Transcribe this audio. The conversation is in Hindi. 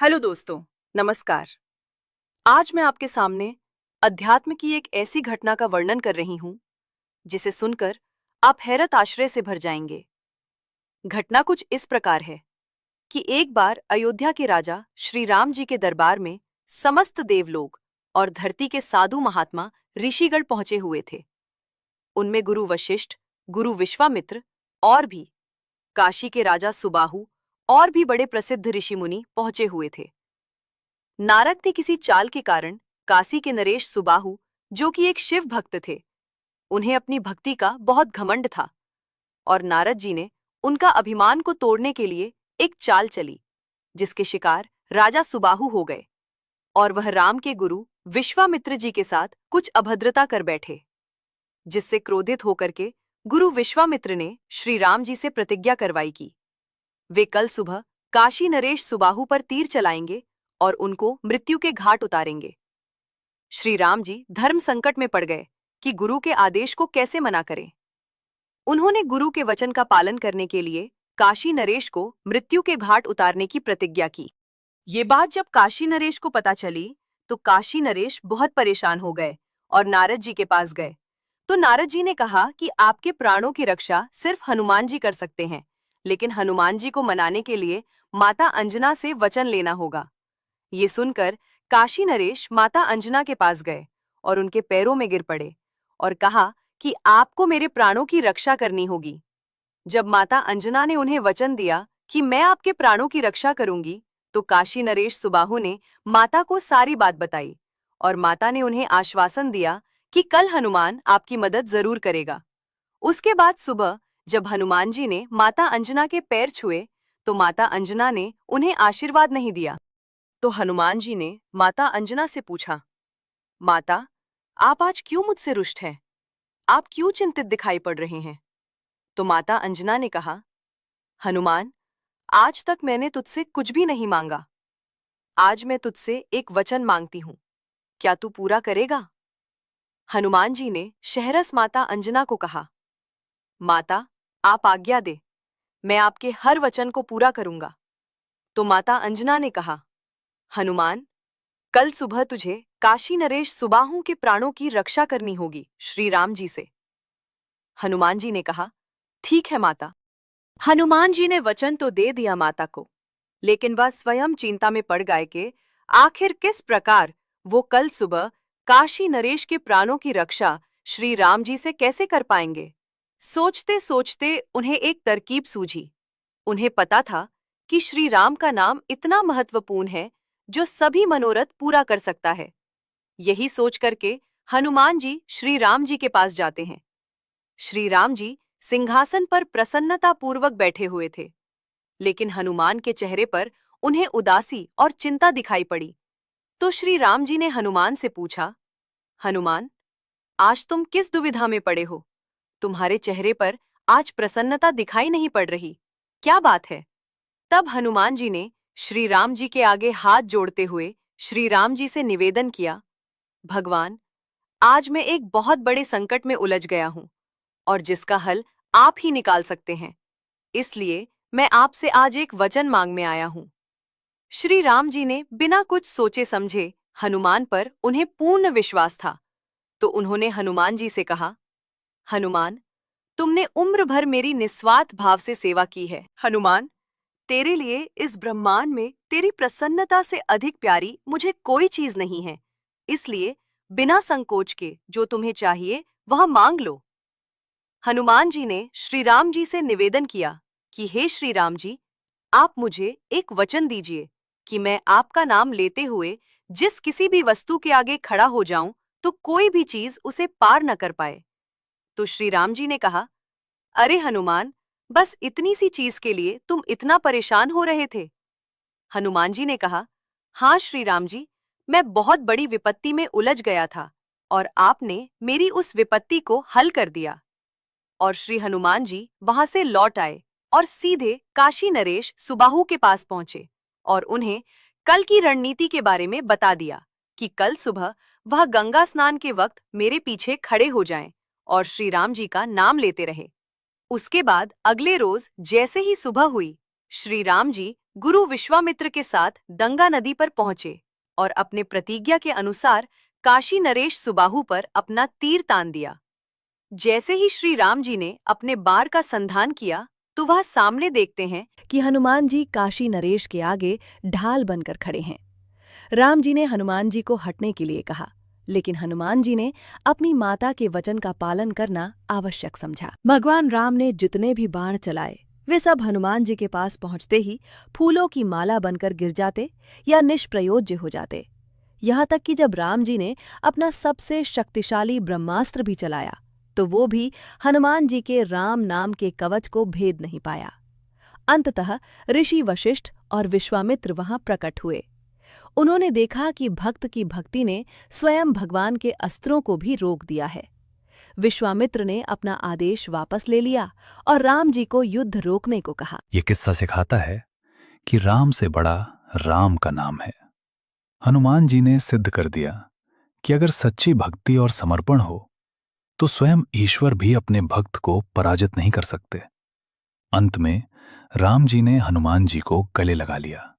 हेलो दोस्तों, नमस्कार। आज मैं आपके सामने अध्यात्म की एक ऐसी घटना का वर्णन कर रही हूं जिसे सुनकर आप हैरत आश्चर्य से भर जाएंगे। घटना कुछ इस प्रकार है कि एक बार अयोध्या के राजा श्री राम जी के दरबार में समस्त देवलोग और धरती के साधु महात्मा ऋषिगण पहुंचे हुए थे। उनमें गुरु वशिष्ठ, गुरु विश्वामित्र और भी काशी के राजा सुबाहु और भी बड़े प्रसिद्ध ऋषि मुनि पहुंचे हुए थे। नारद के किसी चाल के कारण काशी के नरेश सुबाहु, जो कि एक शिव भक्त थे, उन्हें अपनी भक्ति का बहुत घमंड था और नारद जी ने उनका अभिमान को तोड़ने के लिए एक चाल चली जिसके शिकार राजा सुबाहु हो गए और वह राम के गुरु विश्वामित्र जी के साथ कुछ अभद्रता कर बैठे, जिससे क्रोधित होकर के गुरु विश्वामित्र ने श्री राम जी से प्रतिज्ञा करवाई कि वे कल सुबह काशी नरेश सुबाहु पर तीर चलाएंगे और उनको मृत्यु के घाट उतारेंगे। श्री राम जी धर्म संकट में पड़ गए कि गुरु के आदेश को कैसे मना करें। उन्होंने गुरु के वचन का पालन करने के लिए काशी नरेश को मृत्यु के घाट उतारने की प्रतिज्ञा की। ये बात जब काशी नरेश को पता चली तो काशी नरेश बहुत परेशान हो गए और नारद जी के पास गए। तो नारद जी ने कहा कि आपके प्राणों की रक्षा सिर्फ हनुमान जी कर सकते हैं, लेकिन हनुमान जी को मनाने के लिए माता अंजना से वचन लेना होगा। ये सुनकर काशी नरेश माता अंजना के पास गए और उनके पैरों में गिर पड़े और कहा कि आपको मेरे प्राणों की रक्षा करनी होगी। जब माता अंजना ने उन्हें वचन दिया कि मैं आपके प्राणों की रक्षा करूंगी, तो काशी नरेश सुबाहु ने माता को सारी बात बताई और माता ने उन्हें आश्वासन दिया कि कल हनुमान आपकी मदद जरूर करेगा। उसके बाद सुबह जब हनुमान जी ने माता अंजना के पैर छुए तो माता अंजना ने उन्हें आशीर्वाद नहीं दिया। तो हनुमान जी ने माता अंजना से पूछा, माता, आप आज क्यों मुझसे रुष्ट हैं? आप क्यों चिंतित दिखाई पड़ रहे हैं? तो माता अंजना ने कहा, हनुमान, आज तक मैंने तुझसे कुछ भी नहीं मांगा। आज मैं तुझसे एक वचन मांगती हूं, क्या तू पूरा करेगा? हनुमान जी ने शहरस माता अंजना को कहा, माता, आप आज्ञा दे, मैं आपके हर वचन को पूरा करूंगा। तो माता अंजना ने कहा, हनुमान, कल सुबह तुझे काशी नरेश सुबाहु के प्राणों की रक्षा करनी होगी श्री राम जी से। हनुमान जी ने कहा, ठीक है माता। हनुमान जी ने वचन तो दे दिया माता को, लेकिन वह स्वयं चिंता में पड़ गए कि आखिर किस प्रकार वो कल सुबह काशी नरेश के प्राणों की रक्षा श्री राम जी से कैसे कर पाएंगे। सोचते सोचते उन्हें एक तरकीब सूझी। उन्हें पता था कि श्री राम का नाम इतना महत्वपूर्ण है जो सभी मनोरथ पूरा कर सकता है। यही सोच करके हनुमान जी श्री राम जी के पास जाते हैं। श्री राम जी सिंहासन पर प्रसन्नतापूर्वक बैठे हुए थे, लेकिन हनुमान के चेहरे पर उन्हें उदासी और चिंता दिखाई पड़ी। तो श्री राम जी ने हनुमान से पूछा, हनुमान, आज तुम किस दुविधा में पड़े हो? तुम्हारे चेहरे पर आज प्रसन्नता दिखाई नहीं पड़ रही, क्या बात है? तब हनुमान जी ने श्री राम जी के आगे हाथ जोड़ते हुए श्री राम जी से निवेदन किया, भगवान, आज मैं एक बहुत बड़े संकट में उलझ गया हूं और जिसका हल आप ही निकाल सकते हैं, इसलिए मैं आपसे आज एक वचन मांग में आया हूं। श्री राम जी ने बिना कुछ सोचे समझे, हनुमान पर उन्हें पूर्ण विश्वास था, तो उन्होंने हनुमान जी से कहा, हनुमान, तुमने उम्र भर मेरी निस्वार्थ भाव से सेवा की है। हनुमान, तेरे लिए इस ब्रह्मांड में तेरी प्रसन्नता से अधिक प्यारी मुझे कोई चीज नहीं है, इसलिए बिना संकोच के जो तुम्हें चाहिए वह मांग लो। हनुमान जी ने श्री राम जी से निवेदन किया कि हे श्री राम जी, आप मुझे एक वचन दीजिए कि मैं आपका नाम लेते हुए जिस किसी भी वस्तु के आगे खड़ा हो जाऊं तो कोई भी चीज उसे पार न कर पाए। तो श्री राम जी ने कहा, अरे हनुमान, बस इतनी सी चीज के लिए तुम इतना परेशान हो रहे थे? हनुमान जी ने कहा, हाँ श्री राम जी, मैं बहुत बड़ी विपत्ति में उलझ गया था और आपने मेरी उस विपत्ति को हल कर दिया। और श्री हनुमान जी वहां से लौट आए और सीधे काशी नरेश सुबाहु के पास पहुंचे और उन्हें कल की रणनीति के बारे में बता दिया कि कल सुबह वह गंगा स्नान के वक्त मेरे पीछे खड़े हो जाएं और श्री राम जी का नाम लेते रहे। उसके बाद अगले रोज जैसे ही सुबह हुई, श्री राम जी गुरु विश्वामित्र के साथ गंगा नदी पर पहुंचे और अपने प्रतिज्ञा के अनुसार काशी नरेश सुबाहु पर अपना तीर तान दिया। जैसे ही श्री राम जी ने अपने बाण का संधान किया तो वह सामने देखते हैं कि हनुमान जी काशी नरेश के आगे ढाल बनकर खड़े हैं। राम जी ने हनुमान जी को हटने के लिए कहा, लेकिन हनुमान जी ने अपनी माता के वचन का पालन करना आवश्यक समझा। भगवान राम ने जितने भी बाण चलाए वे सब हनुमान जी के पास पहुंचते ही फूलों की माला बनकर गिर जाते या निष्प्रयोज्य हो जाते। यहाँ तक कि जब राम जी ने अपना सबसे शक्तिशाली ब्रह्मास्त्र भी चलाया तो वो भी हनुमान जी के राम नाम के कवच को भेद नहीं पाया। अंततः ऋषि वशिष्ठ और विश्वामित्र वहां प्रकट हुए। उन्होंने देखा कि भक्त की भक्ति ने स्वयं भगवान के अस्त्रों को भी रोक दिया है। विश्वामित्र ने अपना आदेश वापस ले लिया और राम जी को युद्ध रोकने को कहा। ये किस्सा सिखाता है कि राम से बड़ा राम का नाम है। हनुमान जी ने सिद्ध कर दिया कि अगर सच्ची भक्ति और समर्पण हो तो स्वयं ईश्वर भी अपने भक्त को पराजित नहीं कर सकते। अंत में राम जी ने हनुमान जी को गले लगा लिया।